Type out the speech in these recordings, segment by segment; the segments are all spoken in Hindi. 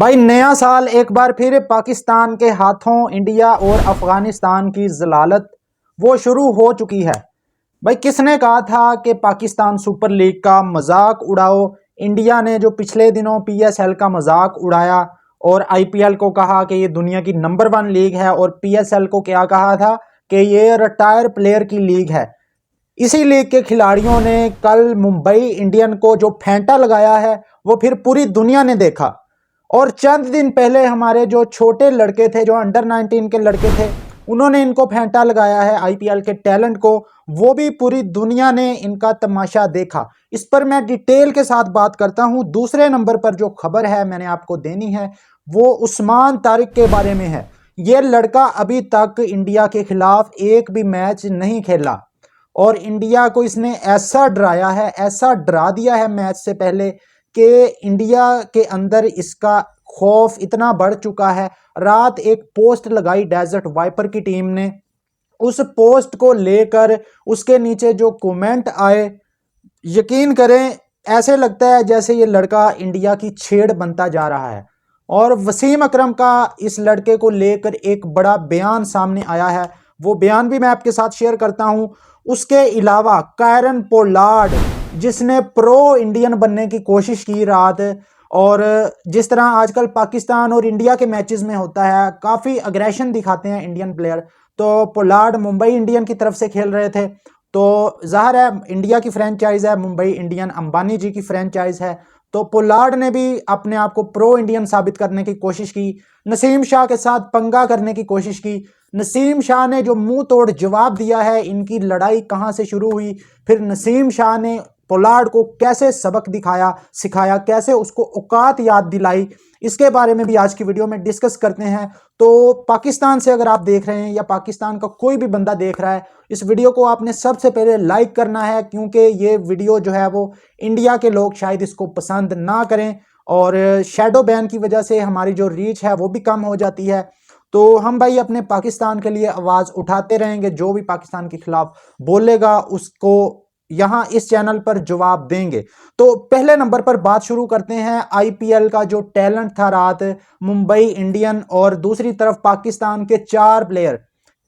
भाई नया साल एक बार फिर पाकिस्तान के हाथों इंडिया और अफगानिस्तान की जलालत वो शुरू हो चुकी है। भाई किसने कहा था कि पाकिस्तान सुपर लीग का मजाक उड़ाओ। इंडिया ने जो पिछले दिनों पीएसएल का मजाक उड़ाया और आईपीएल को कहा कि ये दुनिया की नंबर 1 लीग है, और पीएसएल को क्या कहा था कि ये रिटायर प्लेयर की लीग है। इसी लीग के खिलाड़ियों ने कल मुंबई इंडियन को जो फेंटा लगाया है वो फिर पूरी दुनिया ने देखा। और चंद दिन पहले हमारे जो छोटे लड़के थे, जो अंडर 19 के लड़के थे, उन्होंने इनको फेंटा लगाया है आईपीएल के टैलेंट को। वो भी पूरी दुनिया ने इनका तमाशा देखा। इस पर मैं डिटेल के साथ बात करता हूं। दूसरे नंबर पर जो खबर है मैंने आपको देनी है वो उस्मान तारिक के बारे में है। ये लड़का अभी तक इंडिया के खिलाफ एक भी मैच नहीं खेला और इंडिया को इसने ऐसा डराया है, ऐसा डरा दिया है मैच से पहले कि इंडिया के अंदर इसका खौफ इतना बढ़ चुका है। रात एक पोस्ट लगाई डेजर्ट वाइपर की टीम ने, उस पोस्ट को लेकर उसके नीचे जो कमेंट आए, यकीन करें ऐसे लगता है जैसे ये लड़का इंडिया की छेड़ बनता जा रहा है। और वसीम अकरम का इस लड़के को लेकर एक बड़ा बयान सामने आया है, वो बयान भी मैं आपके साथ शेयर करता हूं। उसके अलावा कायरन पोलार्ड, जिसने प्रो इंडियन बनने की कोशिश की रात, और जिस तरह आजकल पाकिस्तान और इंडिया के मैचेस में होता है, काफ़ी अग्रेशन दिखाते हैं इंडियन प्लेयर, तो पोलार्ड मुंबई इंडियन की तरफ से खेल रहे थे। तो ज़ाहिर है इंडिया की फ्रेंचाइज है मुंबई इंडियन, अंबानी जी की फ्रेंचाइज है, तो पोलार्ड ने भी अपने आप को प्रो इंडियन साबित करने की कोशिश की, नसीम शाह के साथ पंगा करने की कोशिश की। नसीम शाह ने जो मुंह तोड़ जवाब दिया है, इनकी लड़ाई कहां से शुरू हुई, फिर नसीम शाह ने पोलार्ड को कैसे सबक दिखाया, सिखाया, कैसे उसको औकात याद दिलाई, इसके बारे में भी आज की वीडियो में डिस्कस करते हैं। तो पाकिस्तान से अगर आप देख रहे हैं या पाकिस्तान का कोई भी बंदा देख रहा है, इस वीडियो को आपने सबसे पहले लाइक करना है, क्योंकि ये वीडियो जो है वो इंडिया के लोग शायद इसको पसंद ना करें और शैडो बैन की वजह से हमारी जो रीच है वो भी कम हो जाती है। तो हम भाई अपने पाकिस्तान के लिए आवाज़ उठाते रहेंगे, जो भी पाकिस्तान के खिलाफ बोलेगा उसको यहां इस चैनल पर जवाब देंगे। तो पहले नंबर पर बात शुरू करते हैं। आईपीएल का जो टैलेंट था रात, मुंबई इंडियन और दूसरी तरफ पाकिस्तान के 4 प्लेयर,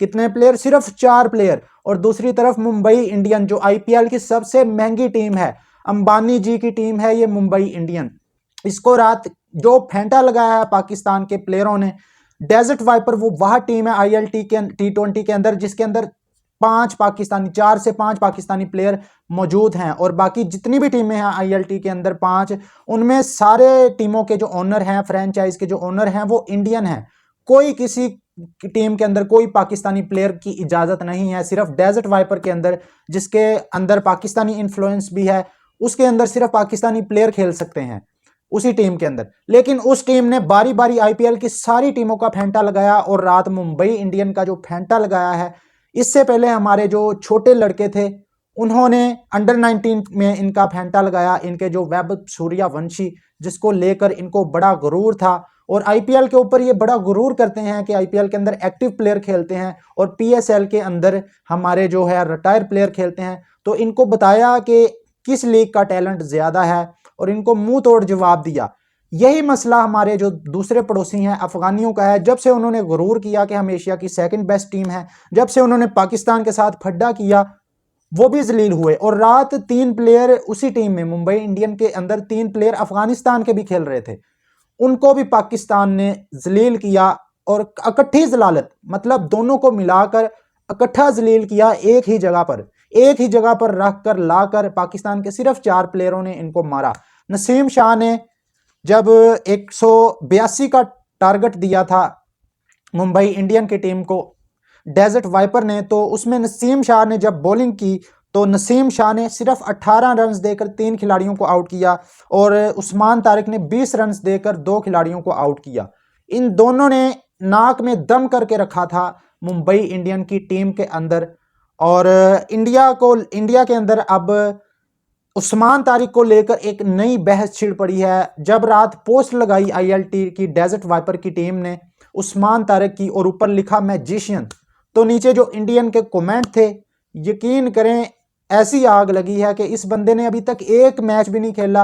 कितने प्लेयर? सिर्फ 4 प्लेयर। और दूसरी तरफ मुंबई इंडियन, जो आईपीएल की सबसे महंगी टीम है, अंबानी जी की टीम है ये मुंबई इंडियन, इसको रात जो फेंटा लगाया है पाकिस्तान के प्लेयरों ने। डेजर्ट वाइपर वो वह टीम है आईएलटी के T20 के अंदर जिसके अंदर 4 से 5 पाकिस्तानी प्लेयर मौजूद हैं, और बाकी जितनी भी टीमें हैं आईएलटी के अंदर 5, उनमें सारे टीमों के जो ओनर हैं, फ्रेंचाइज के जो ओनर हैं, वो इंडियन हैं। कोई किसी टीम के अंदर कोई पाकिस्तानी प्लेयर की इजाजत नहीं है। सिर्फ डेजर्ट वाइपर के अंदर, जिसके अंदर पाकिस्तानी इन्फ्लुएंस भी है, उसके अंदर सिर्फ पाकिस्तानी प्लेयर खेल सकते हैं उसी टीम के अंदर। लेकिन उस टीम ने बारी बारी आईपीएल की सारी टीमों का फेंटा लगाया, और रात मुंबई इंडियन का जो फेंटा लगाया है, इससे पहले हमारे जो छोटे लड़के थे उन्होंने अंडर 19 में इनका फेंटा लगाया। इनके जो वैभव सूर्यवंशी, जिसको लेकर इनको बड़ा गुरूर था, और आईपीएल के ऊपर ये बड़ा गुरूर करते हैं कि आईपीएल के अंदर एक्टिव प्लेयर खेलते हैं और पीएसएल के अंदर हमारे जो है रिटायर प्लेयर खेलते हैं। तो इनको बताया कि किस लीग का टैलेंट ज्यादा है और इनको मुंह तोड़ जवाब दिया। यही मसला हमारे जो दूसरे पड़ोसी हैं अफगानियों का है। जब से उन्होंने गुरूर किया कि हम एशिया की सेकंड बेस्ट टीम है, जब से उन्होंने पाकिस्तान के साथ फड्डा किया, वो भी जलील हुए। और रात 3 प्लेयर उसी टीम में, मुंबई इंडियन के अंदर 3 प्लेयर अफगानिस्तान के भी खेल रहे थे, उनको भी पाकिस्तान ने जलील किया। और इकट्ठी जलालत, मतलब दोनों को मिलाकर इकट्ठा जलील किया एक ही जगह पर रख कर लाकर पाकिस्तान के सिर्फ 4 प्लेयरों ने इनको मारा। नसीम शाह ने जब 182 का टारगेट दिया था मुंबई इंडियन की टीम को डेजर्ट वाइपर ने, तो उसमें नसीम शाह ने जब बॉलिंग की तो नसीम शाह ने सिर्फ 18 रन्स देकर 3 खिलाड़ियों को आउट किया, और उस्मान तारिक ने 20 रन्स देकर 2 खिलाड़ियों को आउट किया। इन दोनों ने नाक में दम करके रखा था मुंबई इंडियन की टीम के अंदर। और इंडिया के अंदर अब उस्मान तारिक को लेकर एक नई बहस छिड़ पड़ी है। जब रात पोस्ट लगाई आईएलटी की डेजर्ट वाइपर की टीम ने उस्मान तारिक की और ऊपर लिखा मैजिशियन, तो नीचे जो इंडियन के कमेंट थे, यकीन करें ऐसी आग लगी है कि इस बंदे ने अभी तक एक मैच भी नहीं खेला,